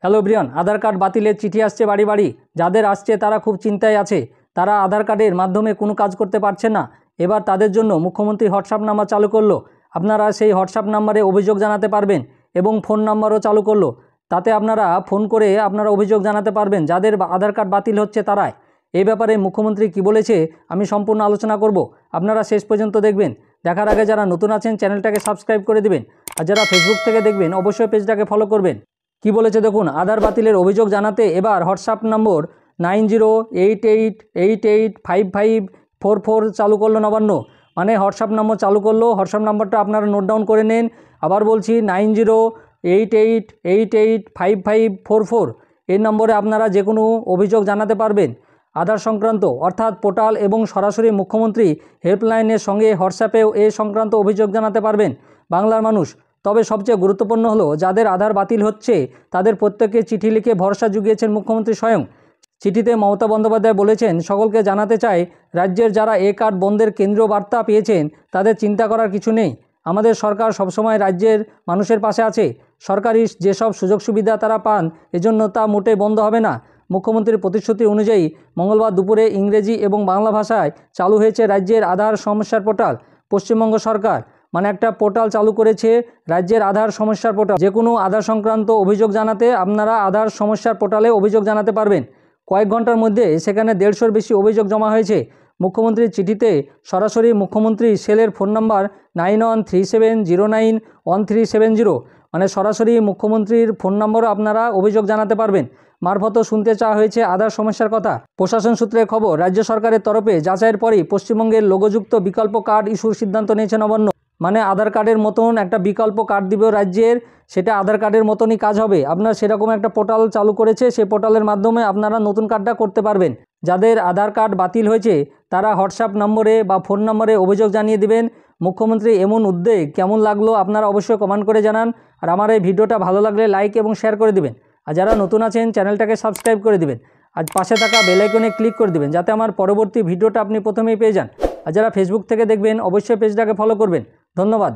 Hello Brian, আধার card বাতিলের চিঠি আসছে বাড়ি বাড়ি। যাদের আসছে তারা খুব চিন্তায় আছে। তারা আধার কার্ডের মাধ্যমে কোনো কাজ করতে পারছে না। এবার তাদের জন্য মুখ্যমন্ত্রী হোয়াটসঅ্যাপ নাম্বার চালু করলো। আপনারা সেই হোয়াটসঅ্যাপ নাম্বারে অভিযোগ জানাতে পারবেন এবং ফোন নাম্বারও চালু করলো। তাতে আপনারা ফোন করে আপনারা অভিযোগ জানাতে পারবেন যাদের আধার কার্ড বাতিল হচ্ছে তারাই। এই ব্যাপারে মুখ্যমন্ত্রী কি বলেছে আমি সম্পূর্ণ আলোচনা করব, আপনারা শেষ পর্যন্ত দেখবেন। দেখার আগে যারা নতুন আছেন চ্যানেলটাকে সাবস্ক্রাইব করে দিবেন, আর যারা ফেসবুক থেকে দেখবেন অবশ্যই পেজটাকে ফলো করবেন। কি বলেছে দেখুন, আধার বাতিলের অভিযোগ জানাতে এবার হোয়াটসঅ্যাপ নম্বর 9088555544 চালু করলো নবান্ন। মানে হোয়াটসঅ্যাপ নম্বর চালু করলো। হোয়াটসঅ্যাপ নম্বরটা আপনারা নোট ডাউন করে নেন। আবার বলছি 908888555544 এই নম্বরে আপনারা যে কোনো অভিযোগ জানাতে পারবেন আধার সংক্রান্ত, অর্থাৎ পোর্টাল এবং সরাসরি মুখ্যমন্ত্রী হেল্পলাইনের সঙ্গে হোয়াটসঅ্যাপেও এই সংক্রান্ত অভিযোগ জানাতে পারবেন বাংলার মানুষ। তবে সবচেয়ে গুরুত্বপূর্ণ হলো যাদের আধার বাতিল হচ্ছে তাদের প্রত্যেককে চিঠি লিখে ভরসা জুগিয়েছেন মুখ্যমন্ত্রী স্বয়ং। চিঠিতে মমতা বন্দ্যোপাধ্যায় বলেছেন, সকলকে জানাতে চাই রাজ্যের যারা এ কার্ড বন্ধের কেন্দ্রীয় বার্তা পেয়েছেন তাদের চিন্তা করার কিছু নেই। আমাদের সরকার সবসময় রাজ্যের মানুষের পাশে আছে। সরকারি যেসব সুযোগ সুবিধা তারা পান এজন্য তা মোটেই বন্ধ হবে না। মুখ্যমন্ত্রীর প্রতিশ্রুতি অনুযায়ী মঙ্গলবার দুপুরে ইংরেজি এবং বাংলা ভাষায় চালু হয়েছে রাজ্যের আধার সমস্যার পোর্টাল। পশ্চিমবঙ্গ সরকার মানে একটা পোর্টাল চালু করেছে, রাজ্যের আধার সমস্যার পোর্টাল। যে কোনো আধার সংক্রান্ত অভিযোগ জানাতে আপনারা আধার সমস্যার পোর্টালে অভিযোগ জানাতে পারবেন। কয়েক ঘন্টার মধ্যে সেখানে 150-র বেশি অভিযোগ জমা হয়েছে। মুখ্যমন্ত্রীর চিঠিতে সরাসরি মুখ্যমন্ত্রী সেলের ফোন নাম্বার 9137091370 মানে সরাসরি মুখ্যমন্ত্রীর ফোন নম্বরও আপনারা অভিযোগ জানাতে পারবেন। মারফতও শুনতে চাওয়া হয়েছে আধার সমস্যার কথা। প্রশাসন সূত্রে খবর, রাজ্য সরকারের তরফে যাচাইয়ের পরই পশ্চিমবঙ্গের লোগোযুক্ত বিকল্প কার্ড ইস্যুর সিদ্ধান্ত নিয়েছে নবান্ন। মানে আধার কার্ডের মতন একটা বিকল্প কার্ড দিবে রাজ্যের, সেটা আধার কার্ডের মতনই কাজ হবে। আপনার সেরকম একটা পোর্টাল চালু করেছে, সেই পোর্টালের মাধ্যমে আপনারা নতুন কার্ডটা করতে পারবেন। যাদের আধার কার্ড বাতিল হয়েছে তারা হোয়াটসঅ্যাপ নম্বরে বা ফোন নম্বরে অভিযোগ জানিয়ে দিবেন। মুখ্যমন্ত্রী এমন উদ্যোগ কেমন লাগলো আপনারা অবশ্যই কমেন্ট করে জানান। আর আমার এই ভিডিওটা ভালো লাগলে লাইক এবং শেয়ার করে দিবেন। আর যারা নতুন আছেন চ্যানেলটাকে সাবস্ক্রাইব করে দিবেন। আর পাশে থাকা বেল আইকনে ক্লিক করে দিবেন যাতে আমার পরবর্তী ভিডিওটা আপনি প্রথমেই পেয়ে যান। আর যারা ফেসবুক থেকে দেখবেন অবশ্যই পেজটাকে ফলো করবেন। ধন্যবাদ।